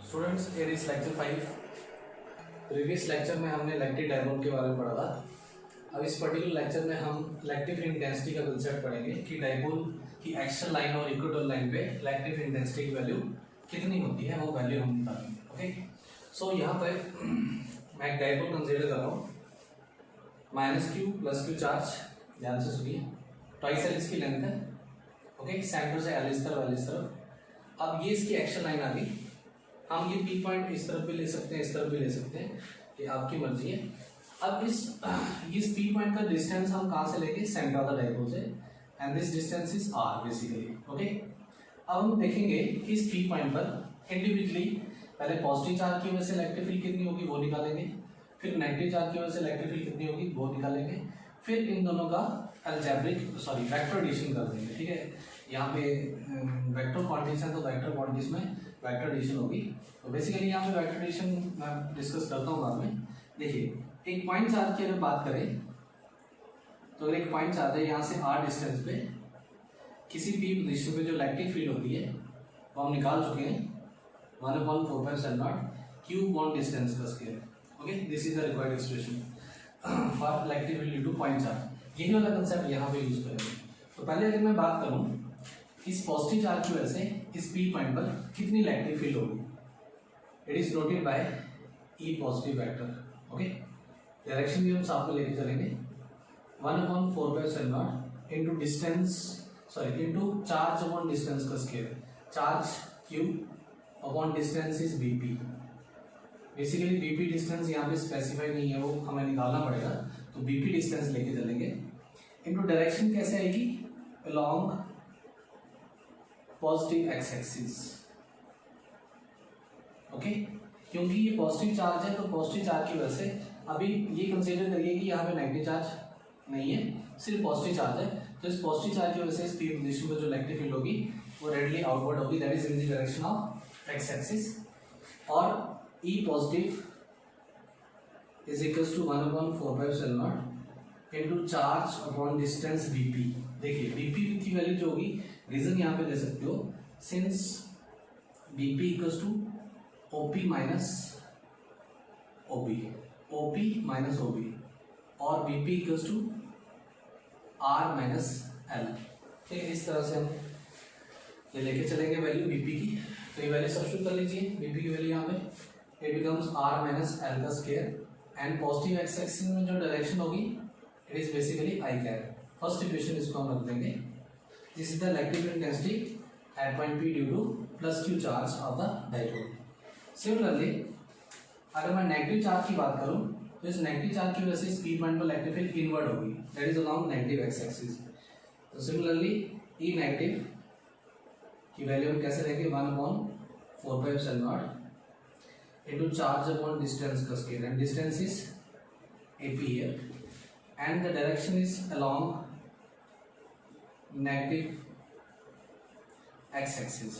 Students, here is lecture 5। Previous lecture में हमने electric dipole के बारे में पढ़ा था। अब इस पर्टिकुलर लेक्चर में हम इलेक्ट्रिक इंटेंसिटी का कंसेप्ट पढ़ेंगे कि डायपोल की एक्सियल लाइन और इक्वेटोरियल लाइन पे इलेक्ट्रिक इंटेंसिटी की वैल्यू कितनी होती है, वो वैल्यू हम निकालेंगे। ओके, सो यहाँ पे मैं एक डायपोल कंसीडर कर रहा हूँ, -q + q चार्ज, ध्यान से सुनिए, ट्वाइस एल इसकी लेंथ है। ओके, सेंटर से एल इस तरफ, एल इस तरफ। अब ये इसकी एक्शन लाइन आ गई। हम ये पी पॉइंट इस तरफ भी ले सकते हैं, इस तरफ भी ले सकते हैं, ये आपकी मर्जी है। अब इस पी पॉइंट का डिस्टेंस हम कहाँ से लेंगे? सेंटर ऑफ द डायपोल से, and this distance is R basically. Okay, अब हम देखेंगे कि इस पी पॉइंट पर इंडिविजुअली पहले पॉजिटिव चार्ज की वजह से इलेक्ट्रिक फील्ड कितनी होगी वो निकालेंगे, फिर नेगेटिव चार्ज की वजह से इलेक्ट्रिक फील्ड कितनी होगी वो निकालेंगे, फिर इन दोनों का वेक्टर एडिशन कर देंगे। ठीक है, यहाँ पे वेक्टर क्वांटिटीज है तो वेक्टर क्वांटिटीज में वेक्टर एडिशन होगी। तो बेसिकली यहाँ पे वेक्टर एडिशन मैं डिस्कस करता हूँ बाद में। देखिए, एक पॉइंट चार्ज की अगर बात करें तो अगर एक पॉइंट चार्ज है यहाँ से आर डिस्टेंस पे किसी भी पोजीशन पे जो इलेक्ट्रिक फील्ड होती है वो हम निकाल चुके हैं, 1/4π0 q बॉन्ड डिस्टेंस का square. Okay, this is the required expression for electric field due two point charge. यही वाला कंसेप्ट यहाँ पे यूज करेंगे। तो पहले अगर मैं बात करूँ इस पॉजिटिव चार्ज की वजह से इस पी पॉइंट पर कितनी इलेक्ट्रिक फील्ड होगी, it is noted by E positive vector. Okay, direction भी हम साथ में लेके चलेंगे, 1/4π0 into distance into charge upon distance का square. Charge q upon distance is bp। Basically bp distance यहाँ पे स्पेसिफाई नहीं है, वो हमें निकालना पड़ेगा, तो bp डिस्टेंस लेके चलेंगे। इनटू डायरेक्शन कैसे आएगी? Along positive X axis. Okay, क्योंकि ये पॉजिटिव चार्ज है तो पॉजिटिव चार्ज की वजह से अभी ये कंसीडर करिए कि यहाँ पे नेगेटिव चार्ज नहीं है, सिर्फ पॉजिटिव चार्ज है। तो इस पॉजिटिव चार्ज की वजह से इस पी पोजीशन पर जो इलेक्ट्रिक फील्ड होगी वो रेडली आउटवर्ड होगी, that is in the direction of x axis. और E positive is equals to 1/4π0 into charge upon distance bp। देखिए bp की वैल्यू जो होगी, रीजन यहाँ पे ले सकते हो, since bp equals to OP minus OB, OP minus OB, और bp equals to R minus L। ठीक है, इस तरह से हम ये लेके चलेंगे वैल्यू bp की। तो ये वैल्यू सब्स्टिट्यूट कर लीजिए, bp की वैल्यू यहाँ पे it becomes R minus L का square, and positive X axis में जो डायरेक्शन होगी it is basically I cap. First equation इसको हम रख देंगे, this is the electric intensity at point P due to +q charge of the dipole. Similarly अगर मैं नेगेटिव चार्ज की बात करूं तो इस नेगेटिव चार्ज की वजह से इस पी पॉइंट पर इलेक्ट्रिक फील्ड इनवर्ड होगी, that is along negative x axis. तो सिमिलरली ई नेगेटिव की वैल्यू हम कैसे लेंगे? 1/4π0 इनटू चार्ज अपॉन डिस्टेंस का square, and distance is AP here, and the direction is along negative x-axis,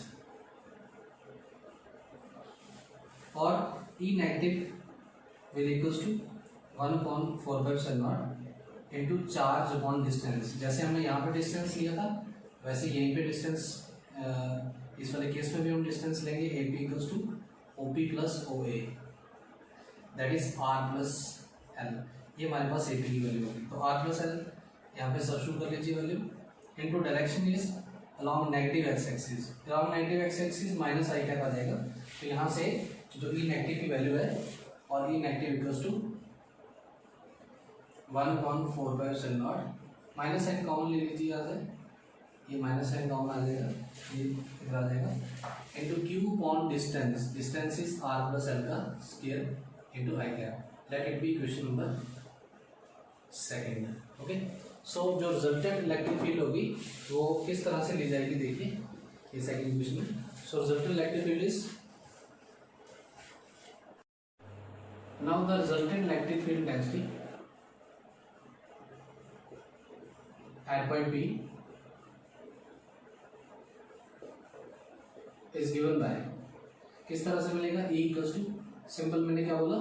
और E negative will equals to 1/4π0 into charge upon distance। जैसे हमने यहाँ पे डिस्टेंस लिया था वैसे यहीं पे डिस्टेंस, इस वाले केस में भी हम डिस्टेंस लेंगे, AP equals to OP plus OA, that is R plus L। ये हमारे पास AP की वैल्यू होगी, तो R plus L यहाँ पे सब्स्टिट्यूट कर लीजिए value, into direction is along negative x axis, along negative x axis minus i cap आ जाएगा। तो यहाँ से जो ई नेगेटिव की वैल्यू है, और E negative equals to 1/4π0, minus sign common ले लीजिए यहाँ से, ये माइनस साइन कॉमन आ जाएगा, ये इधर आ जाएगा, into q upon distance, distance is R plus L का square into i cap. Let it be question number second. Okay, so जो रिजल्टेंट इलेक्ट्रिक फील्ड होगी वो किस तरह से ली जाएगी, देखिए ये सेकेंड क्वेश्चन में। So resultant electric field is, now the resultant electric field density at point P is given by, किस तरह से मिलेगा? E इक्वल्स टू, सिंपल मैंने क्या बोला,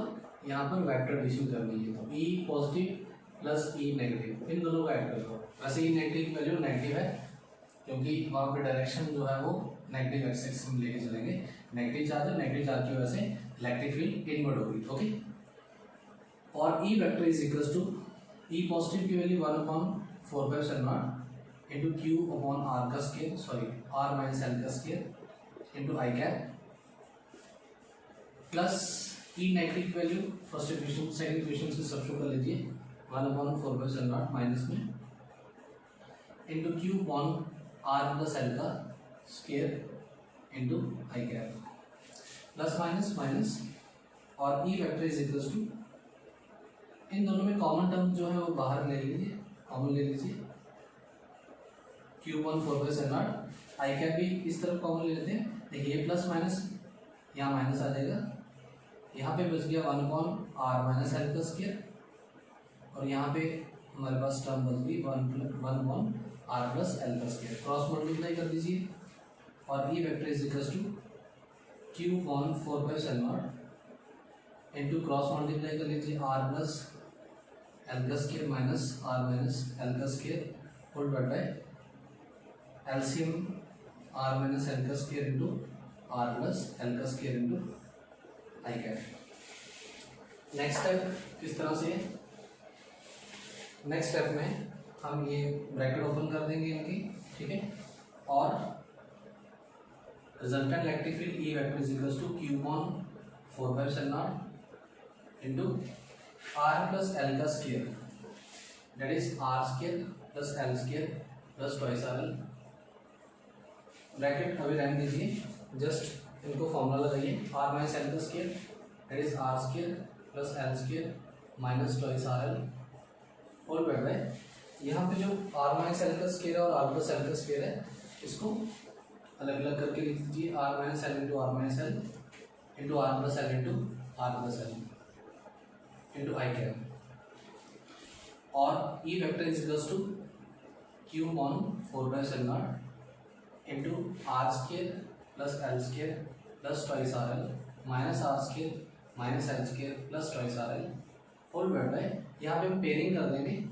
यहाँ पर वेक्टर एडिशन करनी है, तो E positive plus E negative, इन दोनों को ऐड कर दो। वैसे E नेगेटिव की वैल्यू नेगेटिव है, क्योंकि वहाँ पे डायरेक्शन जो है वो नेगेटिव एक्स एक्सिस में लेके चलेंगे। नेगेटिव चार्ज है, नेगेटिव चार्ज की वजह से इलेक्ट्रिक फील्ड इनवर्ट होगी। ओके, और E vector is equals to E positive की value 1/4π into q upon R का square, sorry R minus L का स्केयर इंटू आई cap, plus E negative value first equation second equation से substitute कर लीजिए 1/4π minus में into q upon R plus L का square into आई cap, plus minus minus, और E vector is equals to इन दोनों में कॉमन टर्म जो है वो बाहर ले लीजिए, कॉमन ले लीजिए क्यू अपॉन 4/0, आई कैप भी इस तरफ कॉमन ले लेते हैं। देखिए ये प्लस माइनस यहाँ माइनस आ जाएगा, यहाँ पे बच गया 1/r माइनस एल का स्केयर, और यहाँ पे हमारे पास टर्म बच गई 1/r प्लस एल का स्केयर। क्रॉस मल्टीप्लाई कर दीजिए और E vector is equals to Q upon 4/0 into cross multiply कर लीजिए आर प्लस एल का square minus R minus L का square whole divide by LCM R minus L का square into R plus L का square into आई cap. Next step किस तरह से है? नेक्स्ट स्टेप में हम ये ब्रैकेट ओपन कर देंगे इनकी, ठीक है, और resultant electric field E vector is equals to Q upon 4/0 into R plus L का square, that is R square plus L square plus twice R L. Bracket अभी रहने दीजिए, जस्ट इनको फॉर्मूला लगाइए। आर माइनस एल का square that is R square plus L square minus twice R L whole divide by, यहाँ पे जो R minus L का स्केयर है और आर प्लस एल का स्केयर है, इसको अलग अलग करके लिख दीजिए। R minus L into R minus L into R plus L into R plus L into आई कैप, और E vector is equals to Q upon 4/0 into R square plus L square plus twice R L minus R square minus L square plus twice R L whole divide by, यहाँ पे हम pairing कर देंगे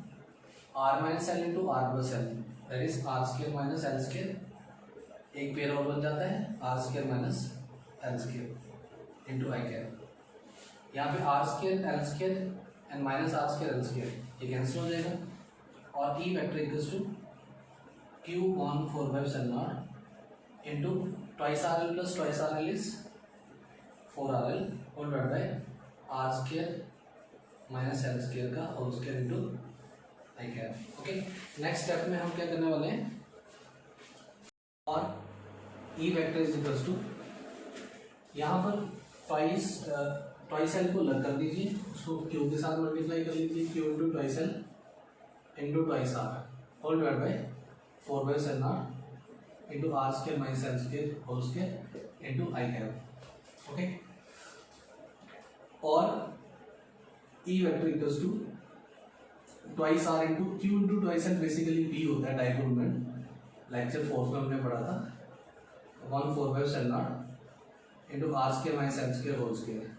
R minus L into R plus L, that is R square minus L square, एक pair और बन जाता है R square minus L square into आई कैप। यहाँ पे R square L square and minus R square L square ये cancel हो जाएगा, और E vector equals to Q upon 4/0 into twice R L plus twice R L is 4r L whole divide by R square minus L square का whole square into आई cap. Okay, next step में हम क्या करने वाले हैं, और E vector is equals to यहाँ पर ट्वाइस एल को अलग कर दीजिए, उसको क्यू के साथ मल्टीप्लाई कर लीजिए, Q into twice L into twice R whole divide by 4/0 into R square minus L square whole square into I cap. Okay, और E vector equals to twice R into Q into twice L, basically P होता है dipole moment, lecture 4 में हमने पढ़ा था, 1/4/0 into R square minus L square whole square.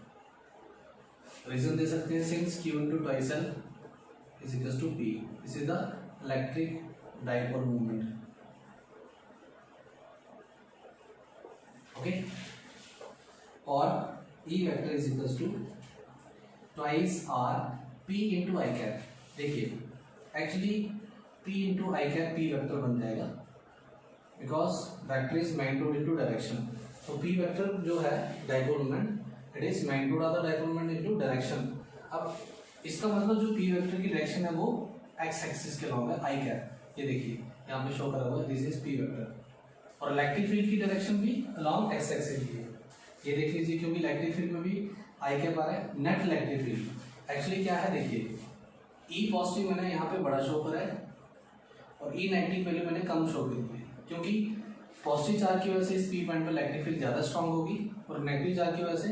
Reason दे सकते हैं, since Q into twice L is equals to P, this is the electric dipole moment. Okay, और E vector is equals to twice R P into I cap. देखिए actually P into आई cap P vector बन जाएगा, because vector is magnitude into direction. तो P vector जो है dipole moment, it is magnitude of the dipole moment into direction. अब इसका मतलब जो पी वेक्टर की डायरेक्शन है वो एक्स एक्सिस के लॉन्ग है आई कैप। ये देखिए यहाँ पे शो करा हुआ है, दिस इज पी वेक्टर, और इलेक्ट्रिक फील्ड की डायरेक्शन भी अलॉन्ग एक्स एक्सिस की है। ये देख लीजिए, क्योंकि इलेक्ट्रिक फील्ड में भी आई कैप आ रहा है। नेट इलेक्ट्रिक फील्ड एक्चुअली क्या है, देखिए ई पॉजिटिव मैंने यहाँ पे बड़ा शो करा है और ई नेगेटिव वैल्यू मैंने कम शो करी है, क्योंकि पॉजिटिव चार्ज की वजह से इस पी पॉइंट पर इलेक्ट्रिक फील्ड ज़्यादा स्ट्रांग होगी, और नेगेटिव चार्ज की वजह से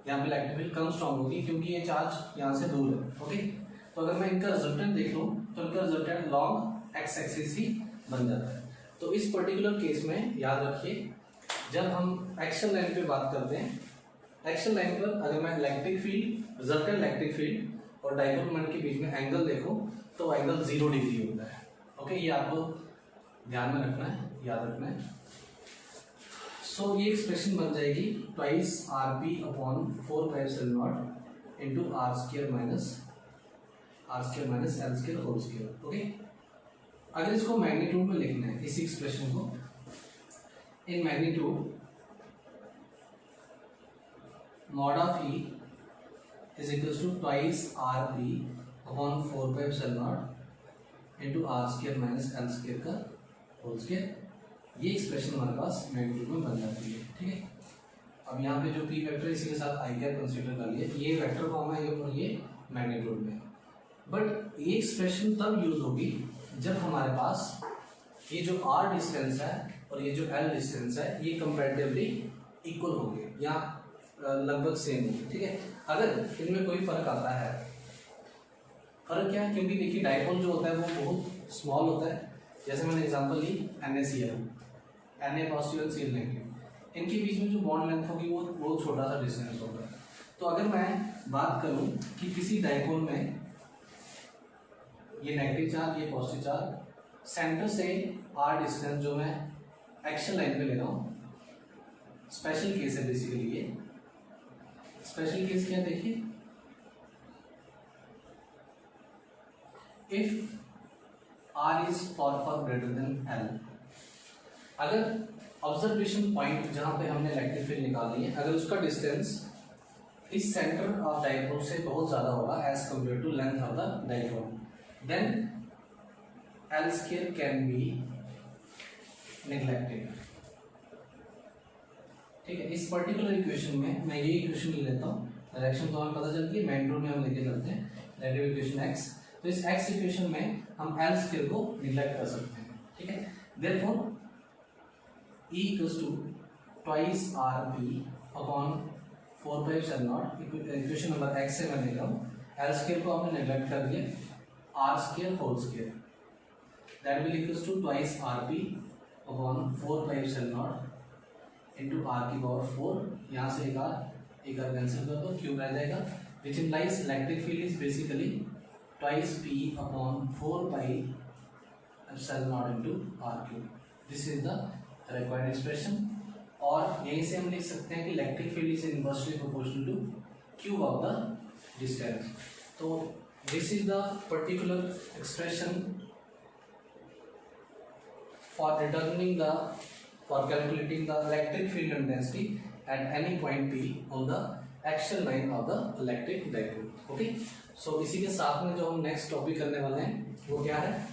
यहाँ पे इलेक्ट्रिक फील्ड कम स्ट्रांग होगी, क्योंकि ये चार्ज यहाँ से दूर है। ओके, तो अगर मैं इनका रिजल्टेंट देख लूँ तो इनका रिजल्टेंट लॉन्ग एक्स एक्सिस ही बन जाता है। तो इस पर्टिकुलर केस में याद रखिए, जब हम एक्शन लाइन पे बात करते हैं, एक्शन लाइन पर अगर मैं electric field, resultant electric field और डाइपोल मोमेंट के बीच में एंगल देखो तो एंगल 0 डिग्री होता है। ओके, ये आपको ध्यान में रखना है, याद रखना है। सो ये एक्सप्रेशन बन जाएगी twice R P upon 4πε0 into R square minus L square whole square. Okay, अगर इसको मैग्नीट्यूड में लिखना है इस एक्सप्रेशन को, in magnitude mod of E is equal to twice R P upon 4πε0 into R square minus L square का whole square. ये expression हमारे पास मैग्नीट्यूड में बन जाती है। ठीक है, अब यहाँ पे जो पी वेक्टर इसी के साथ आई कैप कंसीडर कर लिए, ये वेक्टर फॉर्म है और ये मैग्नीट्यूड में। बट ये एक्सप्रेशन तब यूज होगी जब हमारे पास ये जो आर डिस्टेंस है और ये जो एल डिस्टेंस है ये कंपैरेटिवली इक्वल होंगे या लगभग सेम होंगे। ठीक है, अगर इनमें कोई फर्क आता है, फर्क क्या है, क्योंकि देखिए डाइपोल जो होता है वो बहुत स्मॉल होता है। जैसे मैंने एग्जांपल ली NaCl, Na positive Cl negative, इनके बीच में जो बॉन्ड लेंथ होगी वो बहुत छोटा सा डिस्टेंस होगा। तो अगर मैं बात करूं कि किसी डाइपोल में ये नेगेटिव चार्ज, ये पॉजिटिव चार्ज, सेंटर से आर डिस्टेंस जो मैं एक्शन लाइन पे ले रहा हूँ, स्पेशल केस है बेसिकली। ये स्पेशल केस क्या, देखिए if R is far greater than L, अगर ऑब्जर्वेशन पॉइंट जहां पे हमने इलेक्ट्रिक फील्ड निकाली है, अगर उसका डिस्टेंस इस सेंटर ऑफ डाइपोल से बहुत ज्यादा होगा as compare to length of the dipole, then L square can be neglected. ठीक है, इस पर्टिकुलर इक्वेशन में मैं ये इक्वेशन ले लेता हूँ, डायरेक्शन तो हमें पता चलती है, मैग्नीट्यूड में हम लेके चलते हैं डायरेक्टिव इक्वेशन x। तो इस x इक्वेशन में हम L स्क्वायर को निगलेक्ट कर सकते हैं। ठीक है, therefore E equals to twice R P upon 4πε0, equation number x से मैं ले रहा हूँ, L स्क्वायर को हमने निगलेक्ट कर दिया, R square whole square, that will equals to twice R P upon 4πε0 into R की पावर 4, यहाँ से एक आर कैंसिल कर दो, क्यूब रह जाएगा, which implies electric field is basically twice P upon 4πε0 into R cube. This is the required expression. और यहीं से हम लिख सकते हैं कि electric field is inversely proportional to cube of the distance. तो this is the particular expression for determining the for calculating the electric field intensity at any point P on the axial line of the electric dipole. Okay, so इसी के साथ में जो हम next topic करने वाले हैं वो क्या है,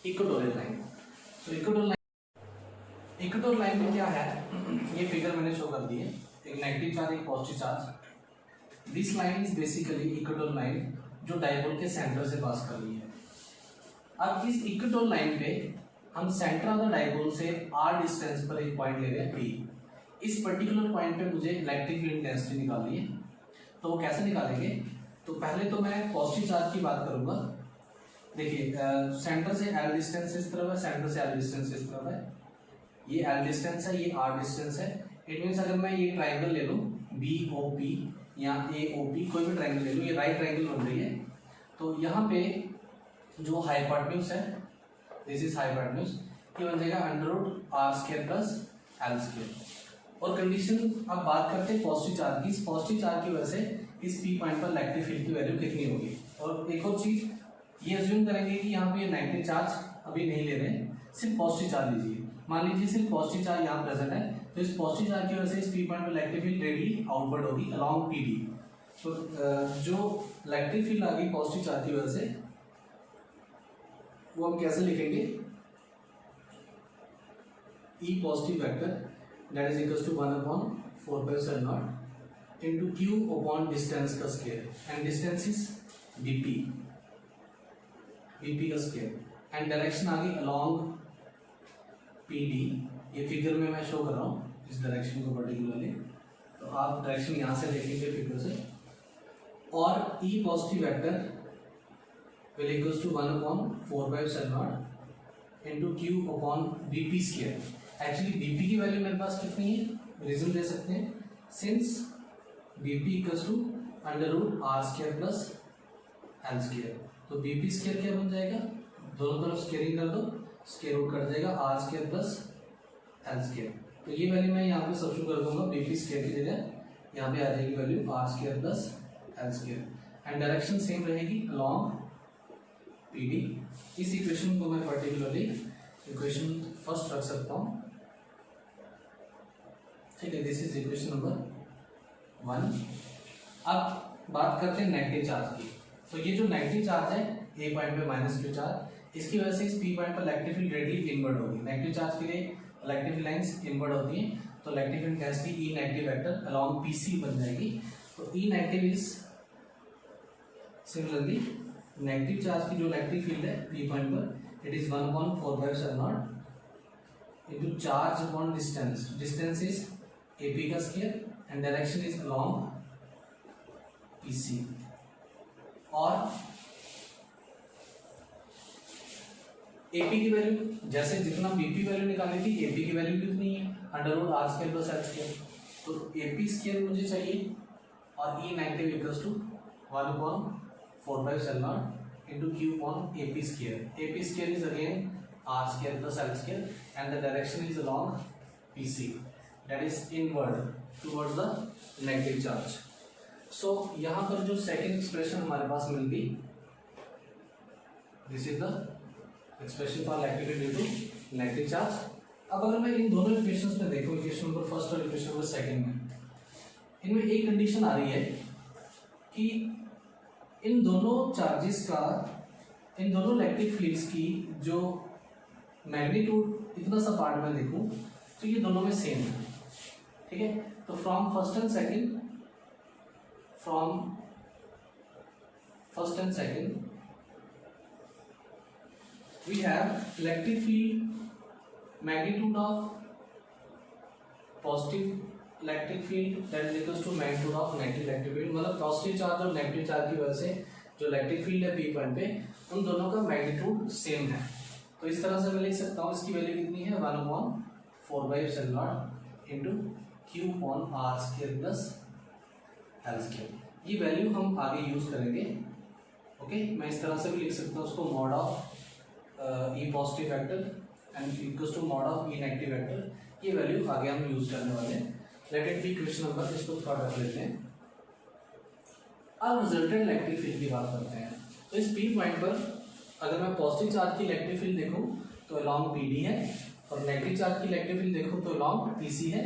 इक्वेटोरियल लाइन। तो इक्वेटोरियल लाइन में क्या है, ये फिगर मैंने शो कर दी है, एक नेगेटिव चार्ज एक positive charge. This line is basically equatorial line जो डाइपोल के सेंटर से पास कर रही है। अब इस इक्वेटोरियल लाइन पे हम सेंटर ऑफ द डाइपोल से r डिस्टेंस पर एक पॉइंट ले रहे हैं P। इस पर्टिकुलर पॉइंट पे मुझे इलेक्ट्रिक फील्ड इंटेंसिटी निकालनी है। तो वो कैसे निकालेंगे, तो पहले तो मैं पॉजिटिव चार्ज की बात करूंगा। देखिए सेंटर से L डिस्टेंस इस तरफ है, सेंटर से L डिस्टेंस इस तरफ है, ये L डिस्टेंस है, ये R डिस्टेंस है। इट मीन्स अगर मैं ये ट्राइंगल ले लूँ BOP या AOP, कोई भी ट्राइंगल ले लूँ, ये राइट ट्राइंगल बन रही है। तो यहाँ पे जो हाइपोटेन्यूज है, दिस इज हाइपोटेन्यूज, ये बन जाएगा √r² प्लस L स्क्वायर। और कंडीशन अब बात करते हैं पॉजिटिव चार्ज की। इस पॉजिटिव चार्ज की वजह से इस P पॉइंट पर इलेक्ट्रिक फील्ड की वैल्यू कितनी होगी। और एक और चीज ये अज्यूम करेंगे कि यहाँ पे नेगेटिव चार्ज अभी नहीं ले रहे हैं, सिर्फ पॉजिटिव चार्ज लीजिए। मान लीजिए सिर्फ पॉजिटिव चार्ज यहाँ प्रेजेंट है, तो इस पॉजिटिव चार्ज की वजह से इस P पॉइंट पर इलेक्ट्रिक फील्ड रेडियली आउटवर्ड होगी अलॉन्ग PD। तो जो इलेक्ट्रिक फील्ड आ गई पॉजिटिव चार्ज की वजह से, वो हम कैसे लिखेंगे, E positive vector that is equals to 1/4πε0 into Q upon distance का square, and distance is BP का स्क्वायर, एंड डायरेक्शन आ गई अलॉन्ग PD। ये फिगर में मैं शो कर रहा हूँ इस डायरेक्शन को पर्टिकुलरली, तो आप डायरेक्शन यहाँ से देखेंगे फिगर से। और E positive vector will equals to 1/4πε0 into Q upon BP square. Actually BP की वैल्यू मेरे पास कितनी है, रीजन दे सकते हैं, since BP equals to √r² plus L square. तो BP स्क्वायर क्या बन जाएगा, दोनों तरफ स्क्वायरिंग कर दो, स्क्वायर रूट कट जाएगा R square plus L square. तो ये वैल्यू मैं यहाँ पे सब्स्टिट्यूट कर दूंगा बीपी स्क्वायर की जगह, यहाँ पे आ जाएगी value R square plus L square and direction same रहेगी अलॉन्ग पीडी। इस इक्वेशन को मैं पर्टिकुलरली इक्वेशन फर्स्ट रख सकता हूँ, ठीक है। This is equation number 1। अब बात करते हैं नेगेटिव चार्ज की। तो ये जो नेगेटिव चार्ज है ए पॉइंट पे -q चार्ज, इसकी वजह से इस पी पॉइंट पर इलेक्ट्रिक फील्ड रेडियली इनवर्ट होगी। नेगेटिव चार्ज के लिए इलेक्ट्रिक लाइंस इनवर्ट होती हैं, तो electric field intensity E negative vector along PC बन जाएगी। तो E negative is similarly negative charge की जो इलेक्ट्रिक फील्ड है पी पॉइंट पर, it is 1/4πε0 into charge upon distance. Distance is AP का square and direction is along PC. और AP की वैल्यू जैसे जितना बीपी वैल्यू निकाली थी, एपी की वैल्यू कितनी है √r square plus L square. तो एपी स्क्वायर मुझे चाहिए और E negative equals to 1/4πε0 into q upon AP square. AP square is again r square plus L square and the direction is along pc, that is inward towards the negative charge. So यहाँ पर जो second expression हमारे पास मिल गई, this is the expression for electric field due to negative charge. अब अगर मैं इन दोनों इक्वेशंस में देखूं, इक्वेशन नंबर फर्स्ट और इक्वेशन नंबर सेकंड में, इनमें एक कंडीशन आ रही है कि इन दोनों चार्जेस का, इन दोनों इलेक्ट्रिक फील्ड्स की जो मैग्नीट्यूड इतना सा पार्ट में देखूं तो ये दोनों में सेम है, ठीक है। तो from first and second we have electric field magnitude of positive electric field that is equals to magnitude of negative electric field। मतलब पॉजिटिव चार्ज और नेगेटिव चार्ज की वजह से जो इलेक्ट्रिक फील्ड है पी पॉइंट पे, उन दोनों का मैग्नीट्यूड सेम है। तो इस तरह से मैं लिख सकता हूँ, इसकी वैल्यू कितनी है 1/4πε0 into q upon R square plus L square. ये वैल्यू हम आगे यूज करेंगे, ओके। मैं इस तरह से भी लिख सकता हूँ उसको, mod of E positive vector and equals to mod of E negative vector. ये वैल्यू आगे हम यूज करने वाले हैं। Let it be question number, इसको थोड़ा रख लेते हैं। अब रिजल्टेंट इलेक्ट्रिक फील्ड की बात करते हैं। तो इस पी पॉइंट पर अगर मैं पॉजिटिव चार्ज की इलेक्ट्रिक फील्ड देखूं तो अलॉन्ग पीडी है, और नेगेटिव चार्ज की इलेक्ट्रिक फील्ड देखूं तो अलॉन्ग पीसी है।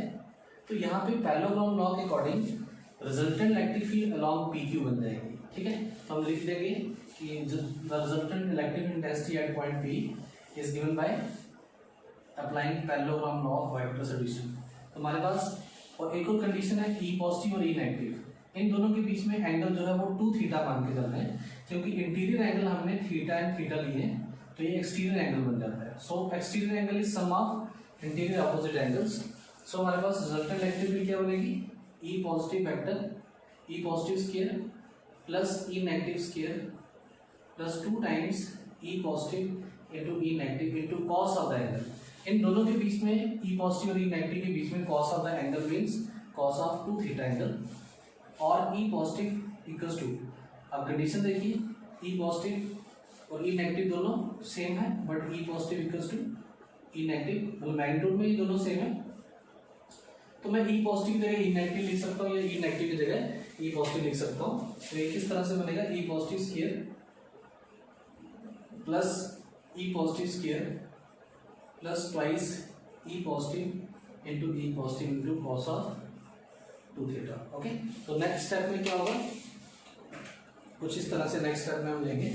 तो यहाँ पे पैरेललोग्राम लॉ के according resultant electric field along PQ बन जाएगी, ठीक है। तो हम लिख देंगे कि the resultant electric intensity at point P is given by applying parallelogram law of vector addition। तो हमारे पास और एक और कंडीशन है E पॉजिटिव और E नेगेटिव। इन दोनों के बीच में एंगल जो है वो 2 थीटा मान के चल रहे हैं, क्योंकि इंटीरियर एंगल हमने थीटा एंड थीटा लिए हैं, तो ये एक्सटीरियर एंगल बन जाता है। So exterior angle is sum of interior opposite angles. So हमारे पास रिजल्टेंट इलेक्ट्रिक फील्ड क्या बनेगी, E positive vector E positive square plus E negative square plus 2 times E positive into E negative into cos of the angle. इन दोनों के बीच में E positive और E नेगेटिव के बीच में cos of the angle means cos of 2 theta angle, और E पॉजिटिव इक्वल्स टू, अब कंडीशन देखिए, E पॉजिटिव और E नेगेटिव दोनों सेम है, but E positive equals to E negative, मतलब मैग्नीट्यूड में ये दोनों सेम है। तो मैं E पॉजिटिव की जगह E नेगेटिव लिख सकता हूँ, या E नेगेटिव की जगह E पॉजिटिव लिख सकता हूँ। तो ये किस तरह से बनेगा, E positive square plus E positive square plus twice E positive into E positive into cos of 2 theta, okay. तो नेक्स्ट स्टेप में क्या होगा, कुछ इस तरह से नेक्स्ट स्टेप में हम लेंगे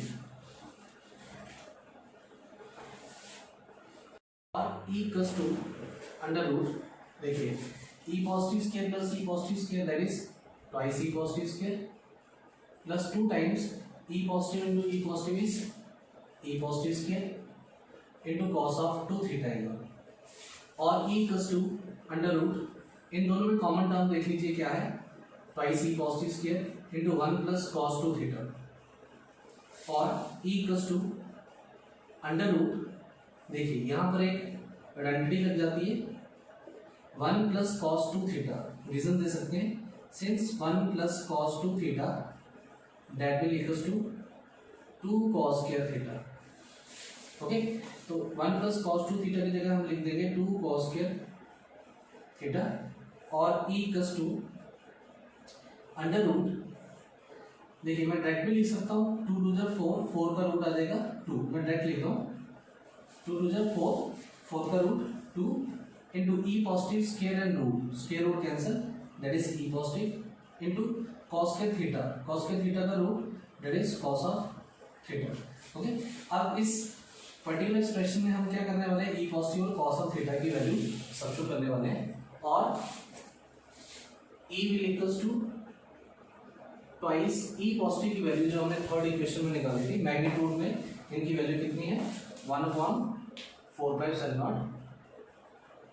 E equals to under root, देखिए E positive square plus E positive square that is twice E positive square plus 2 times E positive into E positive is E positive square into cos of 2 theta angle, और E equals to under root, इन दोनों में common term देख लीजिए क्या है, twice E positive square into 1 plus cos 2 theta, और E equals to under root, देखिए यहाँ पर एक आइडेंटिटी लग जाती है, 1 प्लस कॉस 2 थीटा, रीजन दे सकते हैं, since 1 plus cos 2 theta that will equals to 2 cos square theta, okay. तो तो 1 प्लस कॉस 2 थीटा की जगह हम लिख देंगे 2 कॉस स्क्वायर थीटा और E equals to under root, देखिए मैं डायरेक्ट भी लिख सकता हूँ 2 टू ज़र 4, 4 का रूट आ जाएगा 2, मैं डायरेक्ट लिख रहा हूँ 2 टू ज़र 4, 4 का root 2 into E positive square and root, square root cancel that is E positive into cos square theta का root that is cos of theta. Okay, अब इस पर्टिकुलर एक्सप्रेशन में हम क्या करने वाले हैं, ई पॉजिटिव और कॉस ऑफ थीटा की वैल्यू सब्स्टिट्यूट करने वाले हैं और E will equals to twice E positive की वैल्यू जो हमने थर्ड इक्वेशन में निकाली थी, मैग्नीट्यूड में इनकी वैल्यू कितनी है 1/4π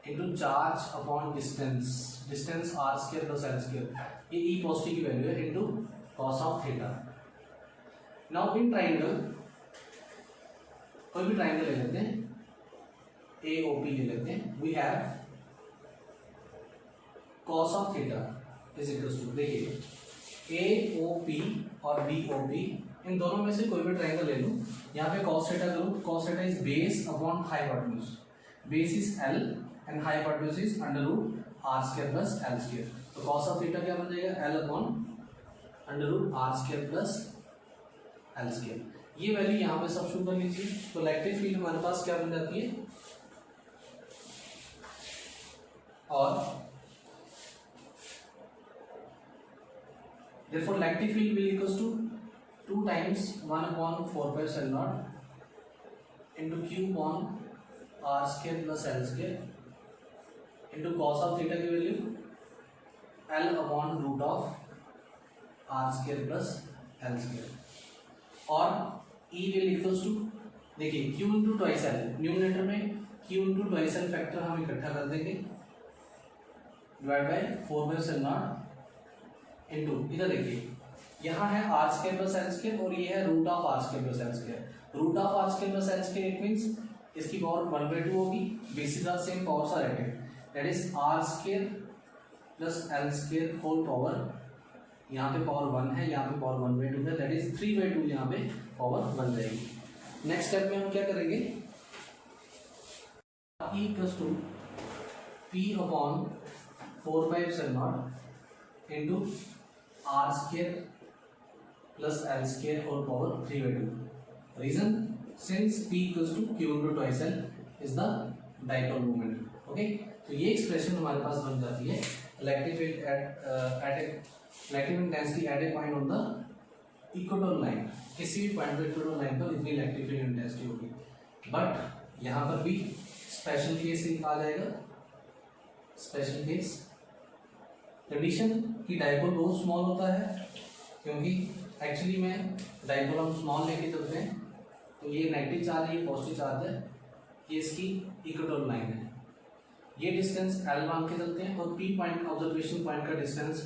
into charge upon distance R square plus L square, ये ई पॉजिटिव की वैल्यू है into cos of theta. Now in triangle, कोई भी ट्राइंगल ले लेते हैं, ए ओ पी ले लेते हैं, we have cos of theta is equals to, देखिए ए ओ पी और बी ओ पी, इन दोनों में से कोई भी ट्राइंगल ले लूँ, यहाँ पे cos थीटा करूँ, cos theta is base upon hypotenuse, base is L and hypotenuse is under root r square plus L square, तो cos ऑफ थीटा क्या बन जाएगा L upon under root r square plus L square, ये value यहाँ पे substitute कर लीजिए, तो इलेक्ट्रिक फील्ड हमारे पास क्या बन जाती है और therefore electric field will equals to 2 times 1/4π0 into q upon r square plus L square into cos of theta की value L upon root of r square plus L square और E will equals to, देखिए q into twice L, numerator में q into twice L factor हम इकट्ठा कर देंगे divide by 4/0 into, इधर देखिए यहाँ है R square plus L square और ये है root of R square plus L square, root of R square plus L square it means इसकी पावर 1/2 होगी, basis are same, powers are added, that is R square plus L square whole power, यहाँ पे power 1 है, यहाँ पे power 1/2 है, that is 3/2 यहाँ पे पावर बन जाएगी। नेक्स्ट स्टेप में हम क्या करेंगे, E equals to P upon 4/0 into R square plus L square whole power 3/2, reason since p equals to q into twice l is the dipole moment. Okay, तो ये एक्सप्रेशन हमारे पास बन जाती है electric field electric intensity at a point on the equatorial line, किसी भी point पर इक्वेटोरियल लाइन पर इतनी इलेक्ट्रिक फील्ड इंटेंसिटी होगी, बट यहाँ पर भी स्पेशल केस आ जाएगा, स्पेशल केस कंडीशन की डाइपोल बहुत स्मॉल होता है, क्योंकि एक्चुअली में डाइपोल हम स्मॉल लेके चलते हैं, तो ये नेगेटिव चार्ज है, ये पॉजिटिव चार्ज है, ये इसकी इक्वेटोरियल लाइन है, ये डिस्टेंस L मान के चलते हैं और P पॉइंट ऑब्जर्वेशन पॉइंट का डिस्टेंस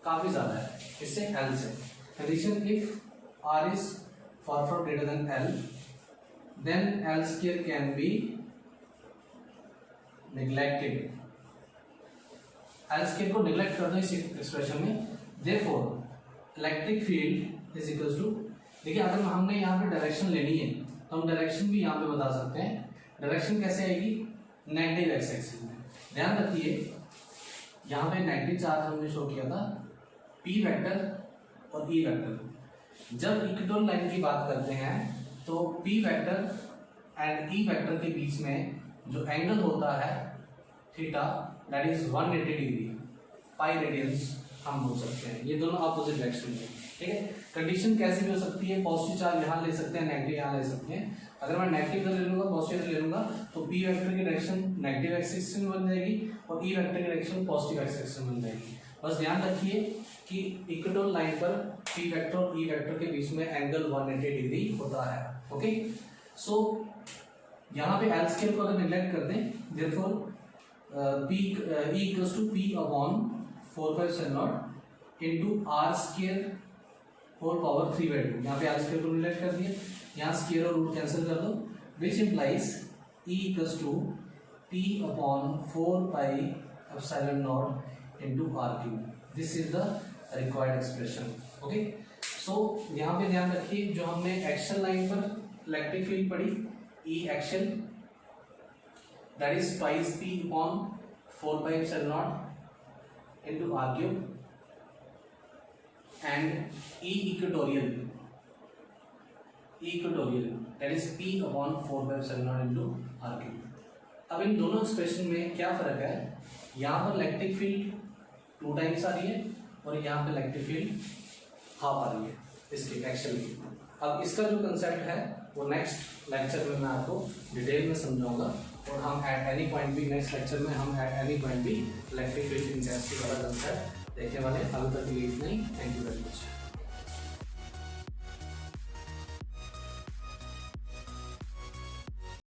काफ़ी ज़्यादा है इससे L से। Condition if R is far from greater than L, then L square can be neglected, L square को नेग्लेक्ट कर दो इस एक्सप्रेशन में, therefore electric field is equals to, देखिए अगर हमने यहाँ पे डायरेक्शन लेनी है तो हम डायरेक्शन भी यहाँ पे बता सकते हैं, डायरेक्शन कैसे आएगी नेगेटिव एक्स एक्सिस में, ध्यान रखिए यहाँ पे नेगेटिव चार्ज हमने शो किया था P वेक्टर और E वेक्टर, जब इक्वेटोरियल लाइन की बात करते हैं तो P vector and E vector के बीच में जो एंगल होता है theta that is 180 degree, pi radiance हम बोल सकते हैं, ये दोनों अपोजिट डायरेक्शन में, ठीक है। कंडीशन कैसी भी हो सकती है, पॉजिटिव चार्ज यहाँ ले सकते हैं, नेगेटिव यहाँ ले सकते हैं, अगर मैं नेगेटिव ले लूँगा पॉजिटिव ले लूँगा तो P वेक्टर की डायरेक्शन नेगेटिव एक्स एक्सिस में बन जाएगी और E वेक्टर की डायरेक्शन पॉजिटिव एक्स एक्सिस में बन जाएगी। बस ध्यान रखिए कि इक्वेटोरियल लाइन पर P वेक्टर और E वेक्टर के बीच में एंगल 180 डिग्री होता है। ओके, सो यहाँ पे L स्क्वायर को अगर निगलेक्ट कर दें, therefore E equals to P upon 4/0 into R square whole power 3/2, यहाँ पे R स्क्वायर को निगलेक्ट कर दिया, यहाँ स्क्वायर और रूट कैंसिल कर दो, which implies E equals to P upon 4πε0 into R3, this is the required expression. Okay, so यहाँ पे ध्यान रखिए जो हमने एक्शन लाइन पर इलेक्ट्रिक फील्ड पढ़ी, E action that is twice P upon 4πε0 into r cube and E equatorial that is P upon 4πε0 into r cube। अब इन दोनों एक्सप्रेशन में क्या फर्क है, यहाँ पर इलेक्ट्रिक फील्ड 2 टाइम्स आ रही है और यहाँ पे इलेक्ट्रिक फील्ड हाफ आ रही है इसकी एक्शन की। अब इसका जो कंसेप्ट है वो नेक्स्ट लेक्चर में मैं आपको डिटेल में समझाऊंगा और हम एट एनी पॉइंट भी नेक्स्ट लेक्चर में हम एट एनी पॉइंट भी इलेक्ट्रिक फील्ड इंटेंसिटी वाला कंसेप्ट देखने वाले। अभी तक के लिए इतना ही। Thank you very much.